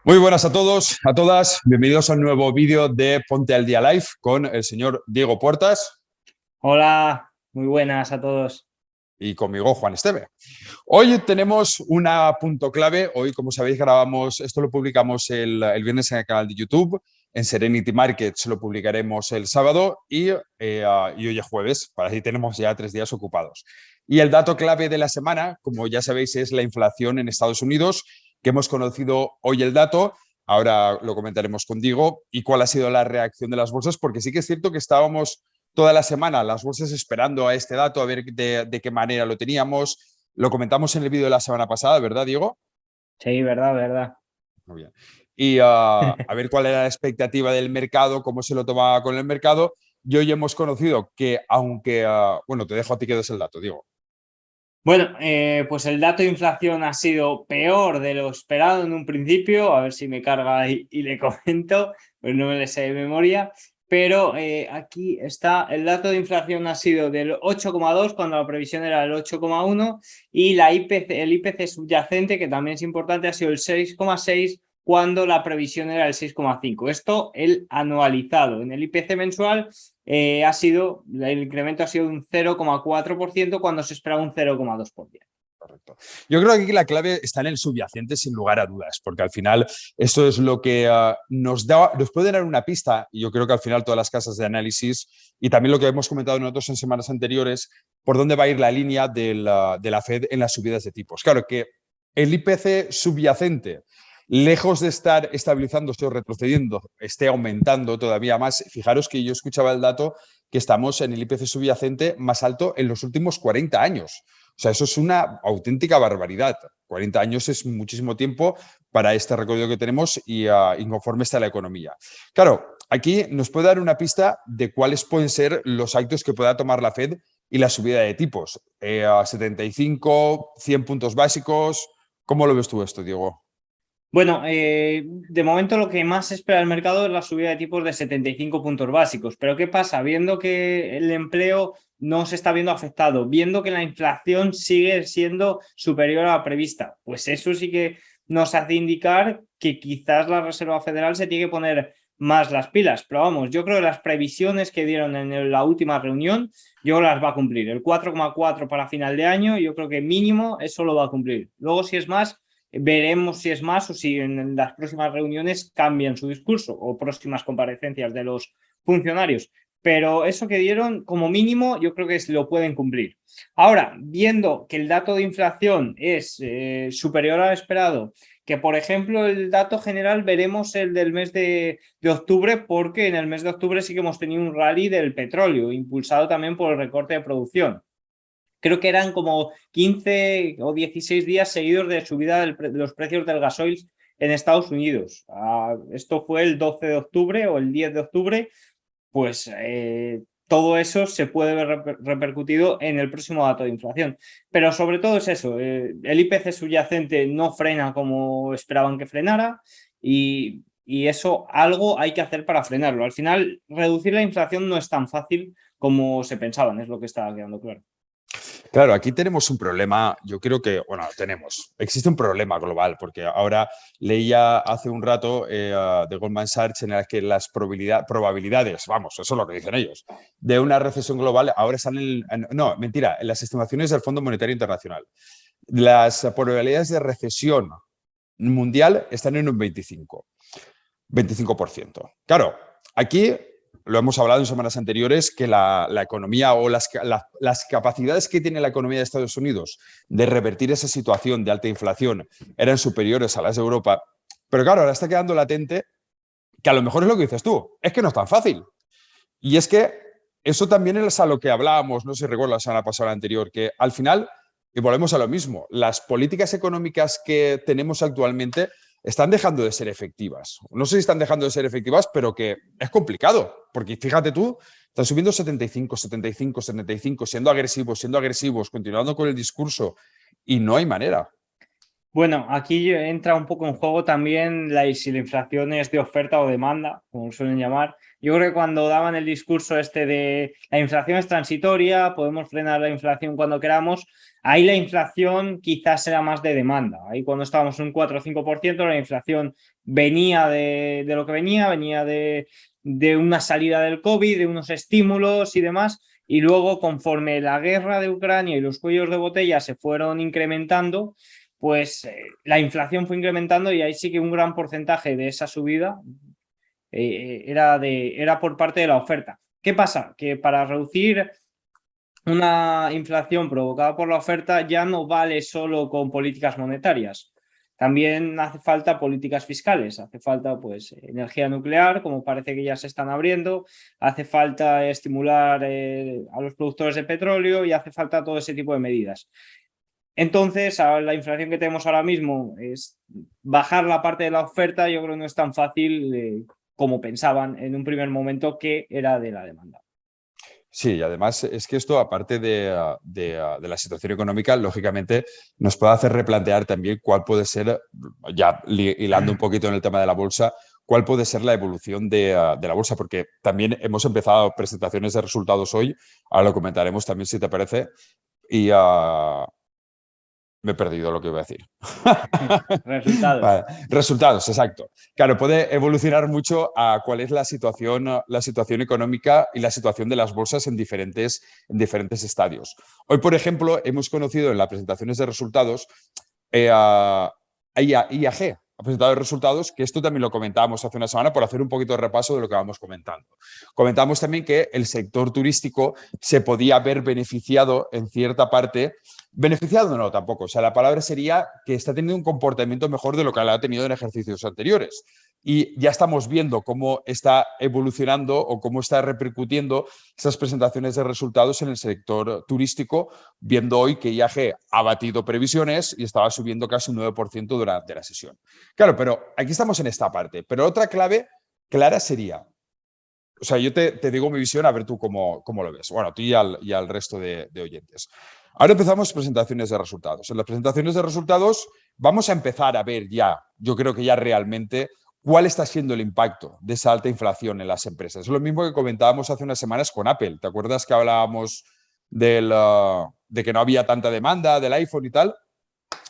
Muy buenas a todos, a todas. Bienvenidos a un nuevo vídeo de Ponte al Día Live con el señor Diego Puertas Hola, muy buenas a todos. y conmigo Juan Esteve. Hoy tenemos una punto clave. Hoy, como sabéis, grabamos, esto lo publicamos el viernes en el canal de YouTube. En Serenity Markets lo publicaremos el sábado y hoy es jueves. Para así tenemos ya 3 días ocupados. Y el dato clave de la semana, como ya sabéis, es la inflación en Estados Unidos, que hemos conocido hoy el dato. Ahora lo comentaremos contigo y cuál ha sido la reacción de las bolsas, porque sí que es cierto que estábamos toda la semana las bolsas esperando a este dato, a ver de qué manera lo teníamos. Lo comentamos en el vídeo de la semana pasada, ¿verdad, Diego? Sí, verdad, verdad. Muy bien. Y a ver cuál era la expectativa del mercado, cómo se lo tomaba con el mercado. Y hoy hemos conocido que, aunque, bueno, te dejo a ti que des el dato, Diego. Bueno, pues el dato de inflación ha sido peor de lo esperado en un principio. A ver si me carga y le comento, pues no me le sé de memoria. Pero aquí está, el dato de inflación ha sido del 8,2 cuando la previsión era el 8,1 y el IPC subyacente, que también es importante, ha sido el 6,6 cuando la previsión era el 6,5. Esto el anualizado. En el IPC mensual el incremento ha sido un 0,4% cuando se esperaba un 0,2%. Correcto. Yo creo que aquí la clave está en el subyacente sin lugar a dudas, porque al final esto es lo que nos puede dar una pista, y yo creo que al final todas las casas de análisis y también lo que hemos comentado nosotros en semanas anteriores, por dónde va a ir la línea de la Fed en las subidas de tipos. Claro que el IPC subyacente, lejos de estar estabilizándose o retrocediendo, esté aumentando todavía más. Fijaros que yo escuchaba el dato que estamos en el IPC subyacente más alto en los últimos 40 años. O sea, eso es una auténtica barbaridad. 40 años es muchísimo tiempo para este recorrido que tenemos y conforme está la economía. Claro, aquí nos puede dar una pista de cuáles pueden ser los actos que pueda tomar la Fed y la subida de tipos. 75, 100 puntos básicos. ¿Cómo lo ves tú esto, Diego? Bueno, de momento lo que más espera el mercado es la subida de tipos de 75 puntos básicos. Pero ¿qué pasa? Viendo que el empleo no se está viendo afectado, viendo que la inflación sigue siendo superior a la prevista, pues eso sí que nos hace indicar que quizás la Reserva Federal se tiene que poner más las pilas. Pero vamos, yo creo que las previsiones que dieron en la última reunión, yo las va a cumplir. El 4,4 para final de año, yo creo que mínimo eso lo va a cumplir. Luego, si es más, veremos si es más o si en las próximas reuniones cambian su discurso o próximas comparecencias de los funcionarios. Pero eso que dieron, como mínimo, yo creo que lo pueden cumplir. Ahora, viendo que el dato de inflación es superior al esperado, que por ejemplo el dato general veremos el del mes de octubre, porque en el mes de octubre sí que hemos tenido un rally del petróleo, impulsado también por el recorte de producción. Creo que eran como 15 o 16 días seguidos de subida de los precios del gasoil en Estados Unidos. Esto fue el 12 de octubre o el 10 de octubre, pues todo eso se puede ver repercutido en el próximo dato de inflación. Pero sobre todo es eso, el IPC subyacente no frena como esperaban que frenara y eso algo hay que hacer para frenarlo. Al final, reducir la inflación no es tan fácil como se pensaban, es lo que está quedando claro. Claro, aquí tenemos un problema, yo creo que, bueno, existe un problema global, porque ahora leía hace un rato de Goldman Sachs en el que las probabilidades, vamos, eso es lo que dicen ellos, de una recesión global ahora están no, mentira, en las estimaciones del Fondo Monetario Internacional. Las probabilidades de recesión mundial están en un 25%. Claro, aquí lo hemos hablado en semanas anteriores, que la economía o las capacidades que tiene la economía de Estados Unidos de revertir esa situación de alta inflación eran superiores a las de Europa. Pero claro, ahora está quedando latente que a lo mejor es lo que dices tú, es que no es tan fácil. Y es que eso también es a lo que hablábamos, no sé si recuerdo la semana pasada o la anterior, que al final, y volvemos a lo mismo, las políticas económicas que tenemos actualmente están dejando de ser efectivas. No sé si están dejando de ser efectivas, pero que es complicado, porque fíjate tú, están subiendo 75, 75, 75, siendo agresivos, continuando con el discurso, y no hay manera. Bueno, aquí entra un poco en juego también si la inflación es de oferta o demanda, como suelen llamar. Yo creo que cuando daban el discurso este de la inflación es transitoria, podemos frenar la inflación cuando queramos, ahí la inflación quizás era más de demanda. Ahí cuando estábamos en un 4 o 5%, la inflación venía de lo que venía de una salida del COVID, de unos estímulos y demás. Y luego, conforme la guerra de Ucrania y los cuellos de botella se fueron incrementando, pues la inflación fue incrementando y ahí sí que un gran porcentaje de esa subida era por parte de la oferta. ¿Qué pasa? Que para reducir una inflación provocada por la oferta ya no vale solo con políticas monetarias. También hace falta políticas fiscales, hace falta pues energía nuclear, como parece que ya se están abriendo, hace falta estimular a los productores de petróleo y hace falta todo ese tipo de medidas. Entonces, la inflación que tenemos ahora mismo es bajar la parte de la oferta, yo creo que no es tan fácil como pensaban en un primer momento que era de la demanda. Sí, y además es que esto, aparte de la situación económica, lógicamente nos puede hacer replantear también cuál puede ser, ya hilando un poquito en el tema de la bolsa, cuál puede ser la evolución de la bolsa, porque también hemos empezado presentaciones de resultados hoy, ahora lo comentaremos también si te parece, y me he perdido lo que iba a decir. Resultados. Vale. Resultados, exacto. Claro, puede evolucionar mucho a cuál es la situación económica y la situación de las bolsas en diferentes estadios. Hoy, por ejemplo, hemos conocido en las presentaciones de resultados a IAG. Ha presentado resultados, que esto también lo comentábamos hace una semana por hacer un poquito de repaso de lo que vamos comentando. Comentamos también que el sector turístico se podía ver beneficiado en cierta parte. Beneficiado no, tampoco. O sea, la palabra sería que está teniendo un comportamiento mejor de lo que ha tenido en ejercicios anteriores. Y ya estamos viendo cómo está evolucionando o cómo está repercutiendo esas presentaciones de resultados en el sector turístico, viendo hoy que IAG ha batido previsiones y estaba subiendo casi un 9% durante la sesión. Claro, pero aquí estamos en esta parte. Pero otra clave clara sería, o sea, yo te digo mi visión, a ver tú cómo lo ves. Bueno, tú y al resto de oyentes. Ahora empezamos presentaciones de resultados. En las presentaciones de resultados vamos a empezar a ver ya, yo creo que ya realmente, cuál está siendo el impacto de esa alta inflación en las empresas. Es lo mismo que comentábamos hace unas semanas con Apple. ¿Te acuerdas que hablábamos de que no había tanta demanda del iPhone y tal?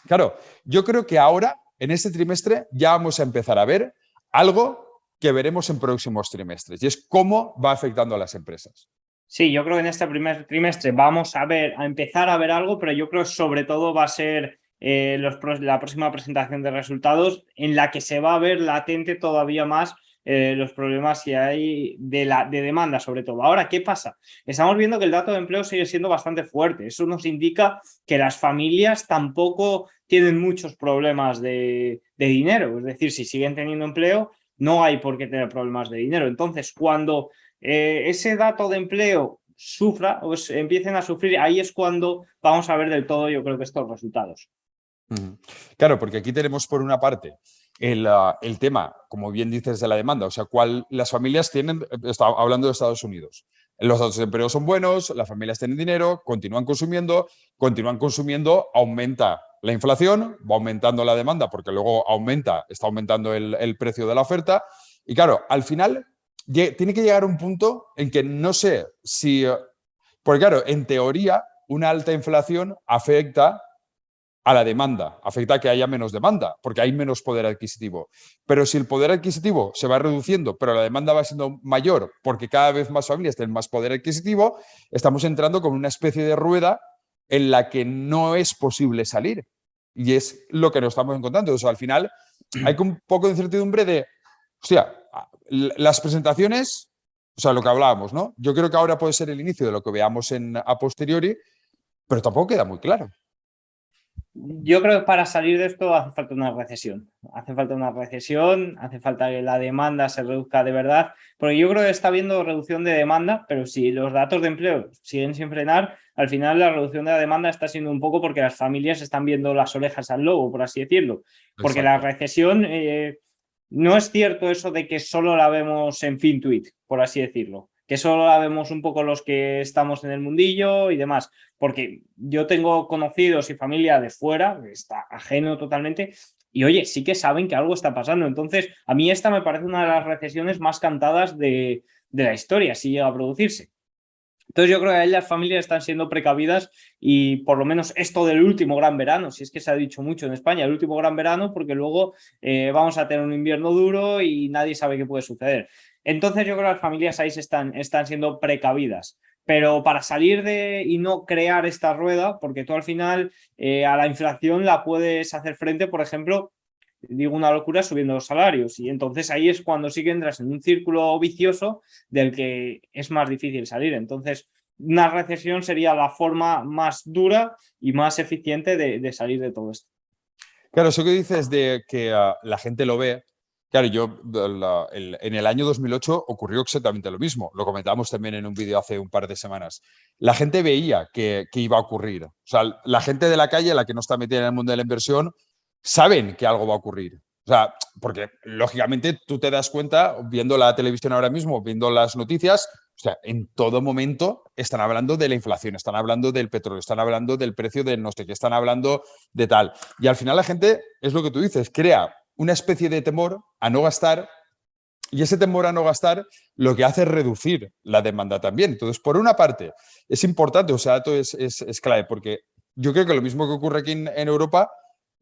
Claro, yo creo que ahora, en este trimestre, ya vamos a empezar a ver algo que veremos en próximos trimestres, y es cómo va afectando a las empresas. Sí, yo creo que en este primer trimestre vamos a empezar a ver algo, pero yo creo que sobre todo va a ser la próxima presentación de resultados en la que se va a ver latente todavía más los problemas que hay de demanda, sobre todo. Ahora, ¿qué pasa? Estamos viendo que el dato de empleo sigue siendo bastante fuerte. Eso nos indica que las familias tampoco tienen muchos problemas de dinero. Es decir, si siguen teniendo empleo, no hay por qué tener problemas de dinero. Entonces, cuando ese dato de empleo sufra o empiecen a sufrir, ahí es cuando vamos a ver del todo, yo creo que estos resultados. Claro, porque aquí tenemos por una parte el tema, como bien dices, de la demanda, o sea, las familias tienen, hablando de Estados Unidos, los datos de empleo son buenos, las familias tienen dinero, continúan consumiendo, aumenta la inflación, va aumentando la demanda porque luego está aumentando el precio de la oferta y claro, al final tiene que llegar un punto en que no sé si, porque claro, en teoría una alta inflación afecta a la demanda, afecta a que haya menos demanda, porque hay menos poder adquisitivo. Pero si el poder adquisitivo se va reduciendo, pero la demanda va siendo mayor, porque cada vez más familias tienen más poder adquisitivo, estamos entrando con una especie de rueda en la que no es posible salir. Y es lo que nos estamos encontrando. O sea, al final hay un poco de incertidumbre de, hostia, las presentaciones, o sea, lo que hablábamos, ¿no? Yo creo que ahora puede ser el inicio de lo que veamos a posteriori, pero tampoco queda muy claro. Yo creo que para salir de esto hace falta una recesión. Hace falta una recesión, hace falta que la demanda se reduzca de verdad, porque yo creo que está habiendo reducción de demanda, pero si los datos de empleo siguen sin frenar, al final la reducción de la demanda está siendo un poco porque las familias están viendo las orejas al lobo, por así decirlo. Porque la Exacto. recesión no es cierto eso de que solo la vemos en FinTwit, por así decirlo. que solo la vemos un poco los que estamos en el mundillo y demás, porque yo tengo conocidos y familia de fuera, que está ajeno totalmente, y oye, sí que saben que algo está pasando. Entonces, a mí esta me parece una de las recesiones más cantadas de la historia, si llega a producirse. Entonces yo creo que ahí las familias están siendo precavidas y por lo menos esto del último gran verano, si es que se ha dicho mucho en España, el último gran verano, porque luego vamos a tener un invierno duro y nadie sabe qué puede suceder. Entonces yo creo que las familias ahí están siendo precavidas. Pero para salir de y no crear esta rueda, porque tú al final a la inflación la puedes hacer frente, por ejemplo, digo una locura, subiendo los salarios. Y entonces ahí es cuando sí que entras en un círculo vicioso del que es más difícil salir. Entonces, una recesión sería la forma más dura y más eficiente de salir de todo esto. Claro, eso que dices de que la gente lo ve, claro, en el año 2008 ocurrió exactamente lo mismo. Lo comentábamos también en un vídeo hace un par de semanas. La gente veía que iba a ocurrir. O sea, la gente de la calle, la que no está metida en el mundo de la inversión, saben que algo va a ocurrir. O sea, porque lógicamente tú te das cuenta, viendo la televisión ahora mismo, viendo las noticias, o sea, en todo momento están hablando de la inflación, están hablando del petróleo, están hablando del precio de no sé qué, están hablando de tal. Y al final la gente, es lo que tú dices, crea una especie de temor a no gastar y ese temor a no gastar lo que hace es reducir la demanda también. Entonces, por una parte, es importante, o sea, esto es clave, porque yo creo que lo mismo que ocurre aquí en Europa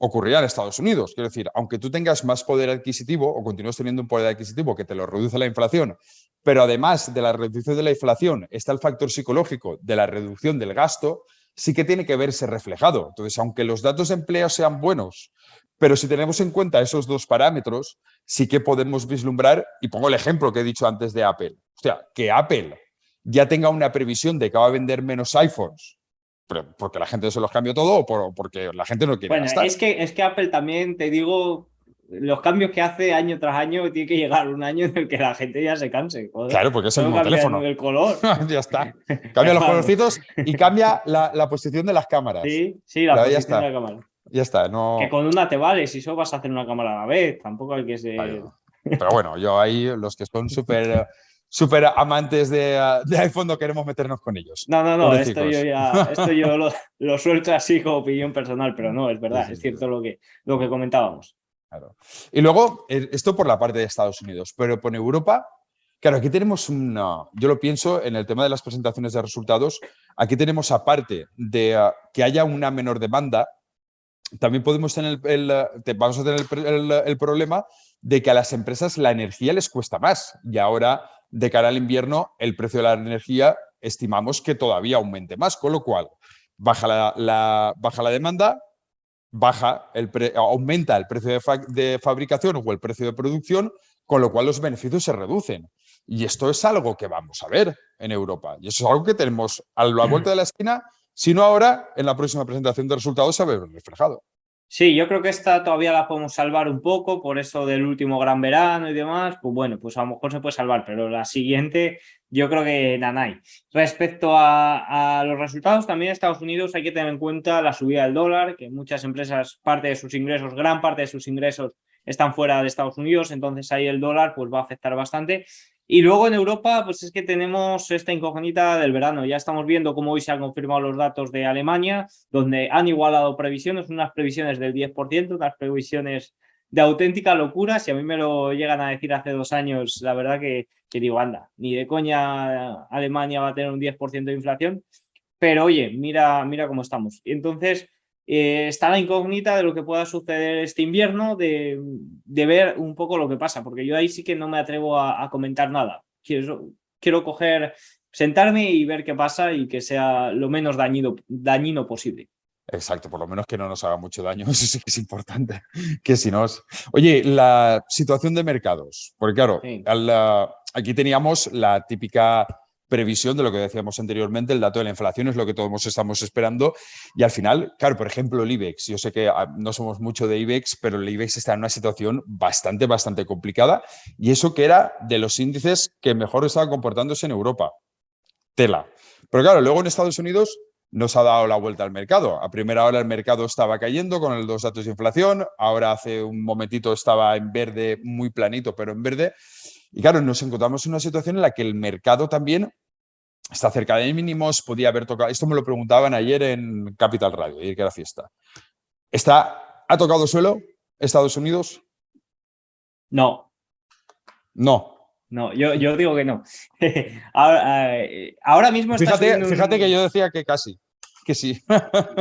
ocurrirá en Estados Unidos. Quiero decir, aunque tú tengas más poder adquisitivo o continúes teniendo un poder adquisitivo que te lo reduce la inflación, pero además de la reducción de la inflación está el factor psicológico de la reducción del gasto, sí que tiene que verse reflejado. Entonces, aunque los datos de empleo sean buenos, pero si tenemos en cuenta esos dos parámetros, sí que podemos vislumbrar, y pongo el ejemplo que he dicho antes de Apple. O sea, que Apple ya tenga una previsión de que va a vender menos iPhones, porque la gente se los cambió todo o porque la gente no quiere Bueno, gastar. es que Apple también, te digo, los cambios que hace año tras año, tiene que llegar un año en el que la gente ya se canse. Joder. Claro, porque es el Solo mismo cambiando teléfono. el color. Ya está. Cambia los Vamos. colorcitos y cambia la posición de las cámaras. Sí, sí, la Claro, ya posición de está. la cámara. Ya está. Que No. con una te vale, si solo vas a hacer una cámara a la vez, tampoco hay que ser. Claro. Pero bueno, yo ahí, los que son súper amantes de iPhone, no queremos meternos con ellos. No, no, no, Pobrecicos. esto yo lo suelto así como opinión personal, pero no, es Sí, verdad, sí, es sí. cierto lo que comentábamos. Claro. Y luego, esto por la parte de Estados Unidos, pero por Europa, claro, aquí tenemos yo lo pienso en el tema de las presentaciones de resultados, aquí tenemos aparte de que haya una menor demanda, también podemos tener vamos a tener el problema de que a las empresas la energía les cuesta más y ahora, de cara al invierno, el precio de la energía estimamos que todavía aumente más, con lo cual baja baja la demanda, aumenta el precio de fabricación o el precio de producción, con lo cual los beneficios se reducen. Y esto es algo que vamos a ver en Europa. Y eso es algo que tenemos a la vuelta de la esquina, si no ahora, en la próxima presentación de resultados se ve reflejado. Sí, yo creo que esta todavía la podemos salvar un poco por eso del último gran verano y demás. Pues bueno, pues a lo mejor se puede salvar, pero la siguiente yo creo que nanay. Respecto a los resultados, también en Estados Unidos hay que tener en cuenta la subida del dólar, que muchas empresas, parte de sus ingresos, gran parte de sus ingresos están fuera de Estados Unidos, entonces ahí el dólar pues va a afectar bastante. Y luego en Europa, pues es que tenemos esta incógnita del verano. Ya estamos viendo cómo hoy se han confirmado los datos de Alemania, donde han igualado previsiones, unas previsiones del 10%, unas previsiones de auténtica locura. Si a mí me lo llegan a decir hace 2 años, la verdad que digo, anda, ni de coña Alemania va a tener un 10% de inflación. Pero oye, mira cómo estamos. Y entonces está la incógnita de lo que pueda suceder este invierno, de ver un poco lo que pasa, porque yo ahí sí que no me atrevo a comentar nada. Quiero sentarme y ver qué pasa y que sea lo menos dañino posible. Exacto, por lo menos que no nos haga mucho daño, eso sí que es importante. Que si no Oye, la situación de mercados, porque claro, Sí. aquí teníamos la típica previsión de lo que decíamos anteriormente, el dato de la inflación es lo que todos estamos esperando y al final, claro, por ejemplo, el IBEX, yo sé que no somos mucho de IBEX, pero el IBEX está en una situación bastante complicada y eso que era de los índices que mejor estaban comportándose en Europa. Tela. Pero claro, luego en Estados Unidos nos ha dado la vuelta al mercado. A primera hora el mercado estaba cayendo con los datos de inflación, ahora hace un momentito estaba en verde, muy planito, pero en verde. Y claro, nos encontramos en una situación en la que el mercado también está cerca de mínimos, podía haber tocado, esto me lo preguntaban ayer en Capital Radio, ayer que era fiesta. ¿Ha tocado suelo Estados Unidos? No, No. no, yo digo que no. Ahora mismo está subiendo Fíjate que yo decía que casi, que sí.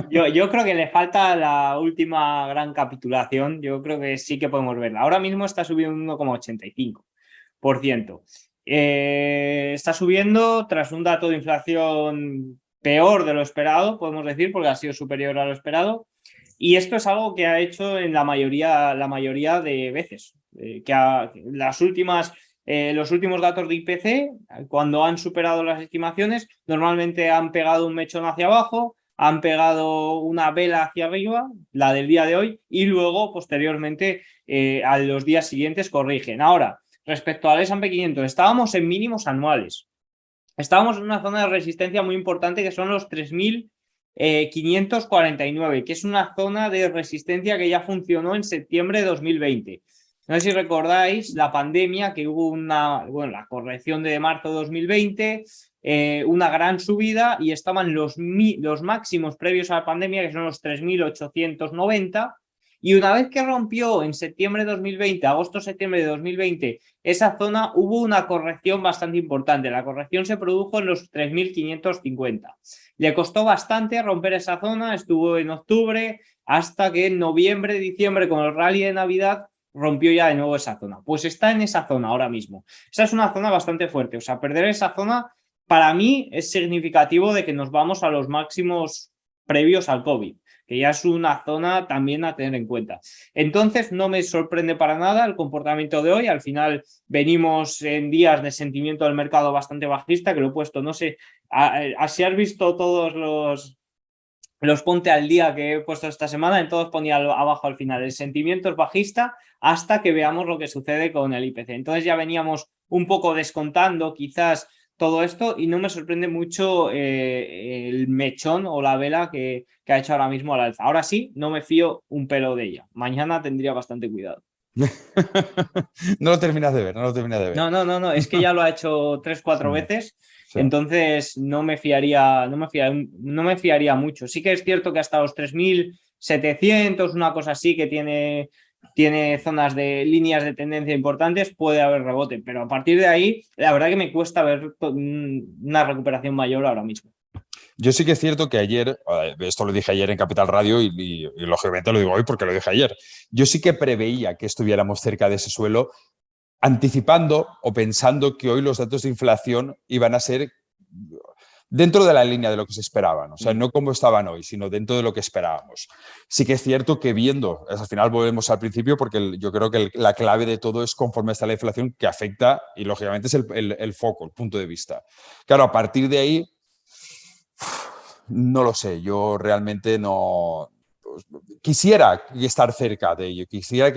Yo creo que le falta la última gran capitulación. Yo creo que sí que podemos verla. Ahora mismo está subiendo un 1,85%. Está subiendo tras un dato de inflación peor de lo esperado, podemos decir, porque ha sido superior a lo esperado. Y esto es algo que ha hecho en la mayoría de veces. Los últimos datos de IPC, cuando han superado las estimaciones, normalmente han pegado un mechón hacia abajo, han pegado una vela hacia arriba, la del día de hoy, y luego, posteriormente, a los días siguientes corrigen. Ahora, respecto al S&P 500, estábamos en mínimos anuales. Estábamos en una zona de resistencia muy importante que son los 3.549, que es una zona de resistencia que ya funcionó en septiembre de 2020. No sé si recordáis la pandemia, que hubo la corrección de marzo de 2020, una gran subida y estaban los máximos previos a la pandemia, que son los 3.890. Y una vez que rompió en septiembre de 2020, agosto-septiembre de 2020, esa zona, hubo una corrección bastante importante. La corrección se produjo en los 3.550. Le costó bastante romper esa zona, estuvo en octubre, hasta que en noviembre, diciembre, con el rally de Navidad, rompió ya de nuevo esa zona. Pues está en esa zona ahora mismo. Esa es una zona bastante fuerte. O sea, perder esa zona, para mí, es significativo de que nos vamos a los máximos previos al COVID, que ya es una zona también a tener en cuenta. Entonces, no me sorprende para nada el comportamiento de hoy. Al final, venimos en días de sentimiento del mercado bastante bajista, que lo he puesto, no sé, si has visto todos los ponte al día que he puesto esta semana, en todos ponía abajo al final, el sentimiento es bajista hasta que veamos lo que sucede con el IPC. Entonces ya veníamos un poco descontando quizás todo esto y no me sorprende mucho el mechón o la vela que ha hecho ahora mismo al alza. Ahora sí, no me fío un pelo de ella. Mañana tendría bastante cuidado. No lo terminas de ver, no lo terminas de ver. No, es que ya lo ha hecho 3-4 veces, Sí. Entonces no me fiaría mucho. Sí que es cierto que hasta los 3.700, una cosa así, que tiene zonas de líneas de tendencia importantes, puede haber rebote, pero a partir de ahí, la verdad que me cuesta ver una recuperación mayor ahora mismo. Yo sí que es cierto que ayer, esto lo dije ayer en Capital Radio y lógicamente lo digo hoy porque lo dije ayer, yo sí que preveía que estuviéramos cerca de ese suelo, anticipando o pensando que hoy los datos de inflación iban a ser dentro de la línea de lo que se esperaban, o sea, no como estaban hoy, sino dentro de lo que esperábamos. Sí que es cierto que viendo, al final volvemos al principio, porque yo creo que la clave de todo es conforme está la inflación, que afecta, y lógicamente es el foco, el punto de vista. Claro, a partir de ahí, no lo sé, yo realmente no... Quisiera estar cerca de ello, quisiera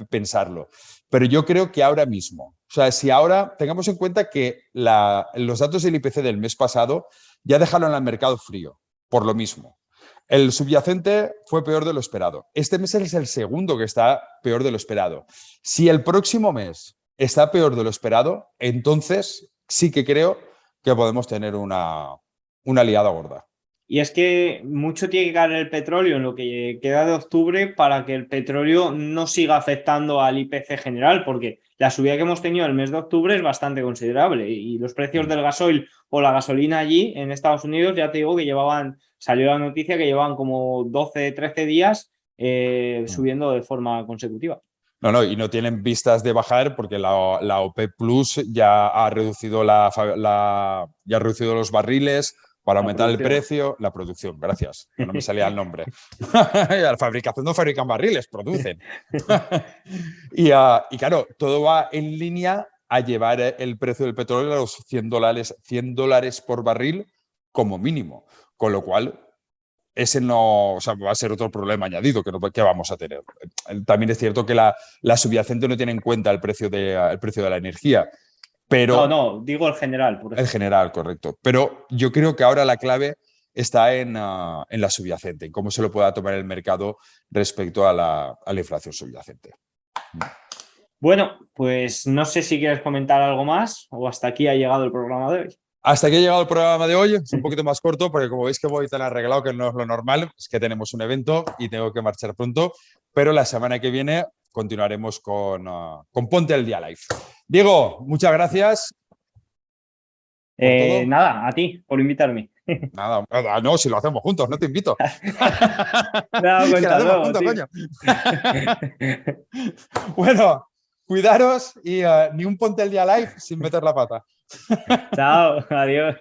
pensarlo, pero yo creo que ahora mismo, o sea, si ahora tengamos en cuenta que los datos del IPC del mes pasado ya dejaron al mercado frío, por lo mismo. El subyacente fue peor de lo esperado. Este mes es el segundo que está peor de lo esperado. Si el próximo mes está peor de lo esperado, entonces sí que creo que podemos tener una liada gorda. Y es que mucho tiene que caer el petróleo en lo que queda de octubre para que el petróleo no siga afectando al IPC general, porque la subida que hemos tenido el mes de octubre es bastante considerable y los precios del gasoil o la gasolina allí en Estados Unidos, ya te digo que salió la noticia que llevaban como 12, 13 días subiendo de forma consecutiva. No, y no tienen vistas de bajar porque la OPEP Plus ya ha reducido ya ha reducido los barriles para aumentar el precio, la producción, gracias, no me salía el nombre. La fabricación no fabrican barriles, producen. y claro, todo va en línea a llevar el precio del petróleo a los $100 por barril como mínimo, con lo cual ese no, o sea, va a ser otro problema añadido que vamos a tener. También es cierto que la subyacente no tiene en cuenta el precio de la energía. Pero, no, digo el general. Por el general, correcto. Pero yo creo que ahora la clave está en la subyacente, en cómo se lo pueda tomar el mercado respecto a la inflación subyacente. Bueno, pues no sé si quieres comentar algo más o hasta aquí ha llegado el programa de hoy. Hasta aquí ha llegado el programa de hoy. Es un poquito más corto porque como veis que voy tan arreglado que no es lo normal, es que tenemos un evento y tengo que marchar pronto, pero la semana que viene continuaremos con Ponte al Día Live. Diego, muchas gracias por todo. Nada, a ti por invitarme. Nada, no, si lo hacemos juntos, no te invito. Nada, Que lo cuenta hacemos luego, juntos, tío. coño. Bueno, cuidaros y ni un Ponte al Día Live sin meter la pata. Chao, adiós.